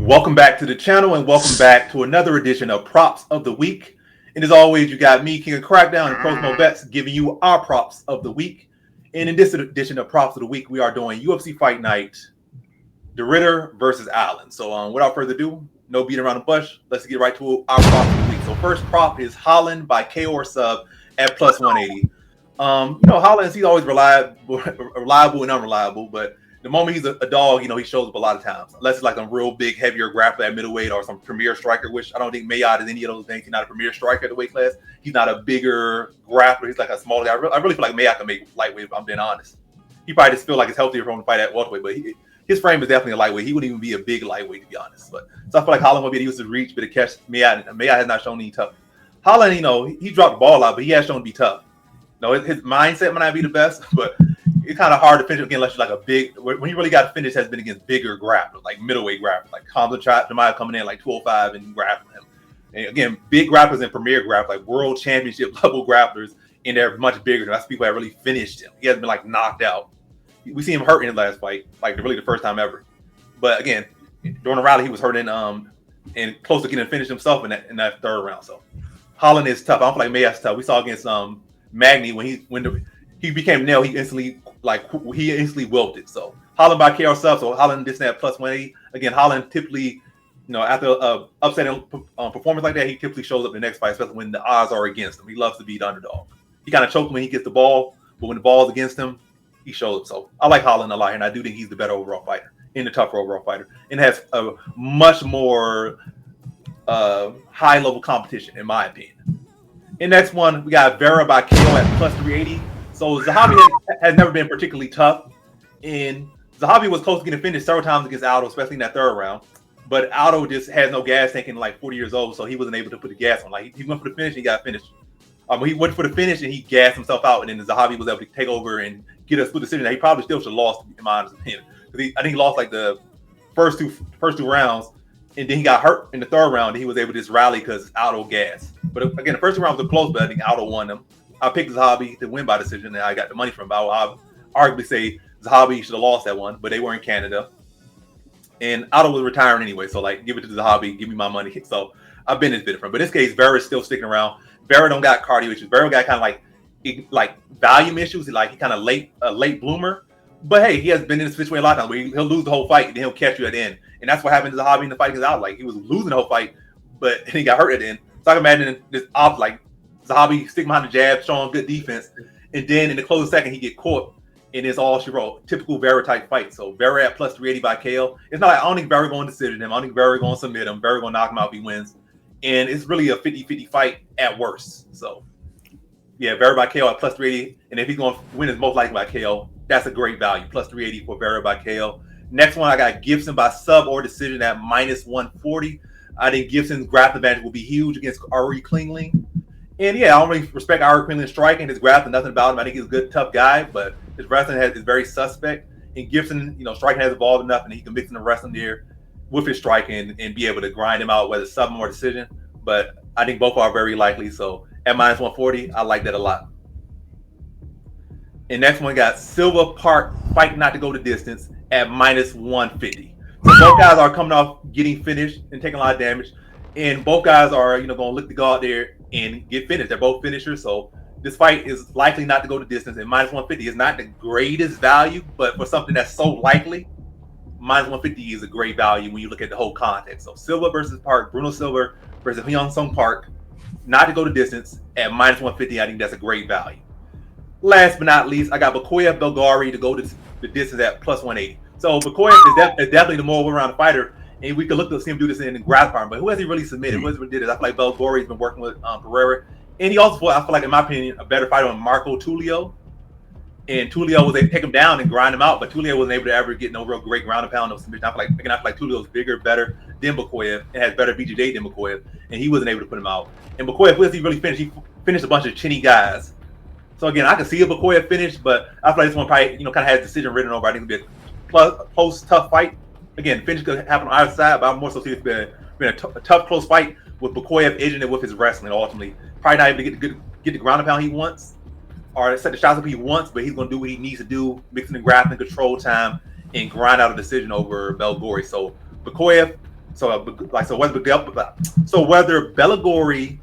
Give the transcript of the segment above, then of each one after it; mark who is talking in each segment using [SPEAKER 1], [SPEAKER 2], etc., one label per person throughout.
[SPEAKER 1] Welcome back to the channel and welcome back to another edition of Props of the Week. And as always, you got me, King of Crackdown, and Cosmo Bets giving you our Props of the Week. And in this edition of Props of the Week, we are doing UFC Fight Night, the Ritter versus Allen. So without further ado, no beating around the bush, let's get right to our Props of the Week. So first prop is Holland by KO or sub at plus 180. Holland, he's always reliable and unreliable, but the moment he's a dog, he shows up a lot of times. Unless it's like a real big, heavier grappler at middleweight or some premier striker, which I don't think Mayotte is any of those things. He's not a premier striker at the weight class. He's not a bigger grappler. He's like a small guy. I really feel like Mayotte can make lightweight, if I'm being honest. He probably just feel like it's healthier for him to fight at welterweight, but his frame is definitely a lightweight. He wouldn't even be a big lightweight, to be honest. So I feel like Holland will be able to use his reach, but to catch Mayotte has not shown any tough. Holland, he dropped the ball a lot, but he has shown to be tough. His mindset might not be the best, but it's kind of hard to finish again unless you're like a big. When he really got finished, has been against bigger grapplers, like middleweight grapplers, like Hamza Chimaev coming in like 205 and grappling him. And again, big grapplers and premier grapplers, like world championship level grapplers, and they're much bigger. That's people that really finished him. He hasn't been like knocked out. We see him hurt in his last fight, like really the first time ever. But again, during the rally, he was hurting and close to getting finished himself in that third round. So Holland is tough. I don't feel like Mayotte's tough. We saw against Magny when he became nail, he instantly wilted. So Holland by KO sub. So Holland this and that plus 180. Again, Holland typically, after upsetting performance like that, he typically shows up in the next fight, especially when the odds are against him. He loves to be the underdog. He kind of chokes when he gets the ball, but when the ball's against him, he shows up. So I like Holland a lot, and I do think he's the better overall fighter and the tougher overall fighter, and has a much more high level competition, in my opinion. In next one, we got Vera by KO at plus 380. So Zahabi has never been particularly tough. And Zahabi was close to getting finished several times against Aldo, especially in that third round. But Aldo just has no gas tank and like 40 years old, so he wasn't able to put the gas on. Like he went for the finish and he got finished. He went for the finish and he gassed himself out, and then Zahabi was able to take over and get a split decision that he probably still should have lost, in my honest opinion. Because I think he lost like the first two rounds, and then he got hurt in the third round, and he was able to just rally because Aldo gassed. But again, the first two rounds were close, but I think Aldo won them. I picked Zahabi to win by decision, and I got the money from him. I would arguably say Zahabi should have lost that one, but they were in Canada. And Aldo was retiring anyway, so like, give it to Zahabi, give me my money. So I've benefited from it. But in this case, Vera is still sticking around. Vera don't got cardio issues. Vera got kind of like volume issues. Like he kind of a late bloomer. But hey, he has been in this situation a lot of times where he'll lose the whole fight and then he'll catch you at the end. And that's what happened to Zahabi in the fight against Aldo. Like he was losing the whole fight, but he got hurt at the end. So I can imagine this like Zahabi sticking behind the jab, showing good defense, and then in the closing second he get caught, and it's all she wrote. Typical Vera type fight. So Vera at plus 380 by KO. It's not like I don't think Vera going to decision him. I don't think Vera going to submit him. Vera going to knock him out if he wins. And it's really a 50-50 fight at worst. So yeah, Vera by KO at plus 380. And if he's going to win, it's most likely by KO. That's a great value. Plus 380 for Vera by KO. Next one, I got Gibson by sub or decision at minus 140. I think Gibson's grappling advantage will be huge against Ari Klingling. And yeah, I don't really respect Ari Klingling striking. His grappling, nothing about him. I think he's a good, tough guy, but his wrestling is very suspect. And Gibson, striking has evolved enough, and he can mix in the wrestling there with his striking and be able to grind him out, whether it's sub or decision. But I think both are very likely. So at minus 140, I like that a lot. And next one, we got Silva Park fighting not to go the distance at minus 150. So both guys are coming off getting finished and taking a lot of damage. And both guys are, going to look to go out there and get finished. They're both finishers. So this fight is likely not to go the distance. And minus 150 is not the greatest value, but for something that's so likely, minus 150 is a great value when you look at the whole context. So Silva versus Park, Bruno Silva versus Hyun Sung Park, not to go the distance at minus 150. I think that's a great value. Last but not least, I got Bakoyev Belgari to go to the distance at plus 180. So Bakoyev is definitely the more well-rounded fighter, and we could look to see him do this in the grappling. But who has he really submitted? Who has he really did it? I feel like Belgari has been working with Pereira, and he also fought, I feel like, in my opinion, a better fighter than Marco Tulio. And Tulio was able to take him down and grind him out, but Tulio wasn't able to ever get no real great ground and pound, no submission. I feel like Tulio's bigger, better than Bakoyev, and has better BJJ than Bakoyev, and he wasn't able to put him out. And Bakoyev, what he really finished? He finished a bunch of chinny guys. So again, I can see a Bakoyev finish, but I feel like this one probably, kind of has decision written over. I think it'll be a close, tough fight. Again, finish could happen on either side, but I'm more so see it's been a tough, close fight with Bakoyev edging it with his wrestling. Ultimately, probably not able to get the ground and pound he wants, or set the shots up he wants, but he's going to do what he needs to do, mixing the grappling, control time, and grind out a decision over Belgori. So Bakoyev whether Belagori,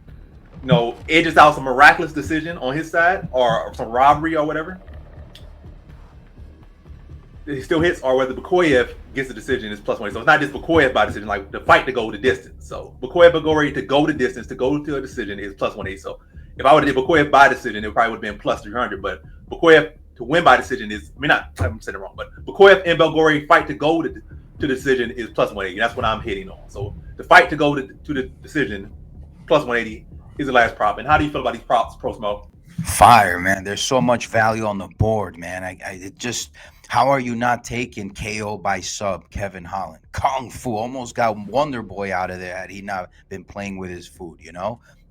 [SPEAKER 1] edges out some miraculous decision on his side or some robbery or whatever, he still hits, or whether Bakoyev gets the decision is plus 180. So it's not just Bakoyev by decision, like the fight to go the distance. So Bakoyev Belagori to go the distance, to go to a decision is plus 180. So if I would have did Bakoyev by decision, it probably would have been plus 300. But Bakoyev to win by decision is, I'm saying it wrong, but Bakoyev and Belagori fight to go to decision is plus 180. That's what I'm hitting on. So the fight to go to the decision plus 180 is the last prop. And how do you feel about these props, Pro Smo?
[SPEAKER 2] Fire, man. There's so much value on the board, man. It just, how are you not taking KO by sub, Kevin Holland? Kung Fu almost got Wonder Boy out of there had he not been playing with his food,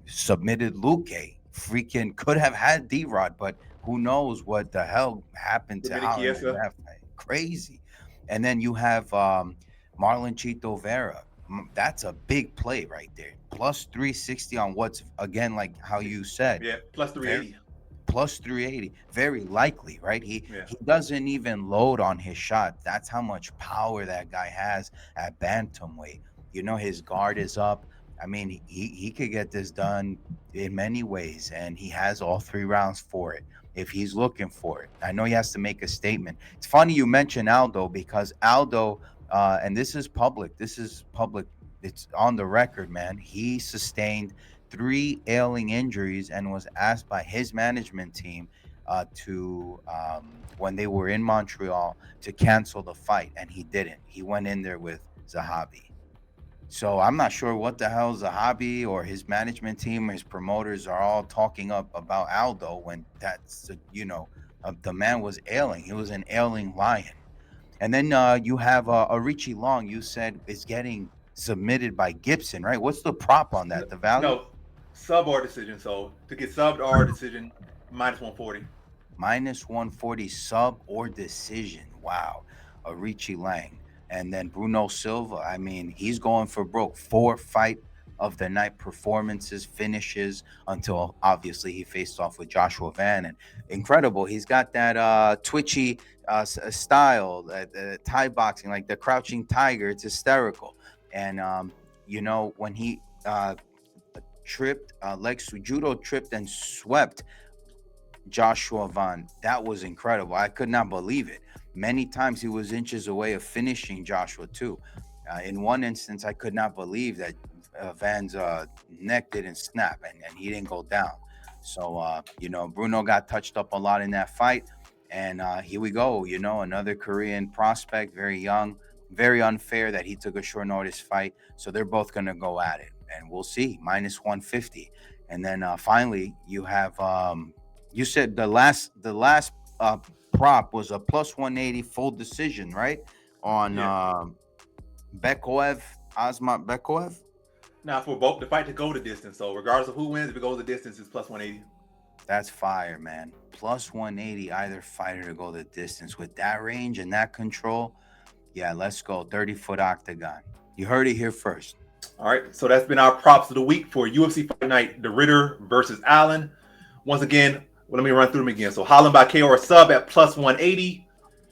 [SPEAKER 2] Submitted Luque. Freaking could have had D-Rod, but who knows what the hell happened to Holland in that fight. Crazy. And then you have Marlon Chito Vera. That's a big play right there. Plus 360 on what's, again, like how you said.
[SPEAKER 1] Yeah, plus 380.
[SPEAKER 2] Plus 380. Very likely, right? He doesn't even load on his shot. That's how much power that guy has at bantamweight. His guard is up. I mean, he could get this done in many ways, and he has all 3 rounds for it if he's looking for it. I know he has to make a statement. It's funny you mention Aldo, because Aldo, and this is public. It's on the record, man. He sustained 3 ailing injuries and was asked by his management team to when they were in Montreal to cancel the fight, and he didn't. He went in there with Zahabi. So I'm not sure what the hell Zahabi or his management team, his promoters are all talking up about Aldo when that's, the man was ailing. He was an ailing lion. And then you have Richie Long, you said is getting submitted by Gibson, right? What's the prop on that? The value?
[SPEAKER 1] No, sub or decision. So to get subbed or decision, minus 140.
[SPEAKER 2] Minus 140 sub or decision. Wow. Richie Lang. And then Bruno Silva, I mean, he's going for broke. 4 fight of the night performances, finishes, until obviously he faced off with Joshua Van. And incredible. He's got that twitchy style, Thai boxing, like the crouching tiger. It's hysterical. And, when he tripped, judo tripped and swept Joshua Van, that was incredible. I could not believe it. Many times he was inches away of finishing Joshua too. In one instance, I could not believe that Van's neck didn't snap and he didn't go down. So, Bruno got touched up a lot in that fight. And here we go, another Korean prospect, very young, very unfair that he took a short notice fight. So they're both going to go at it. And we'll see, minus 150. And then finally, you have, you said the last prop was a plus 180 full decision, right? On Bekoev, Asmat Bekoev.
[SPEAKER 1] Now for both the fight to go the distance. So regardless of who wins, if it goes the distance, it's plus 180.
[SPEAKER 2] That's fire, man. Plus 180 either fighter to go the distance with that range and that control. Yeah, let's go. 30-foot octagon. You heard it here first.
[SPEAKER 1] All right. So that's been our props of the week for UFC Fight Night, the Ritter versus Allen. Once again, let me run through them again. So Holland by KO or sub at plus 180.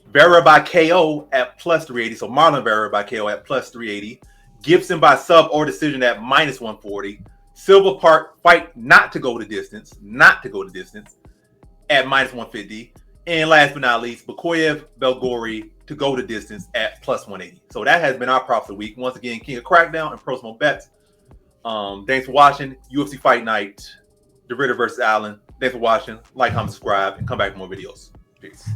[SPEAKER 1] Vera by KO at plus 380. So Marlon Vera by KO at plus 380. Gibson by sub or decision at minus 140. Silver Park fight not to go the distance at minus 150. And last but not least, Bakoyev Belgori to go the distance at plus 180. So that has been our props of the week. Once again, King of Crackdown and Pro Smoke Bets. Thanks for watching UFC Fight Night, the Ritter versus Allen. Thanks for watching. Like, comment, subscribe, and come back for more videos. Peace.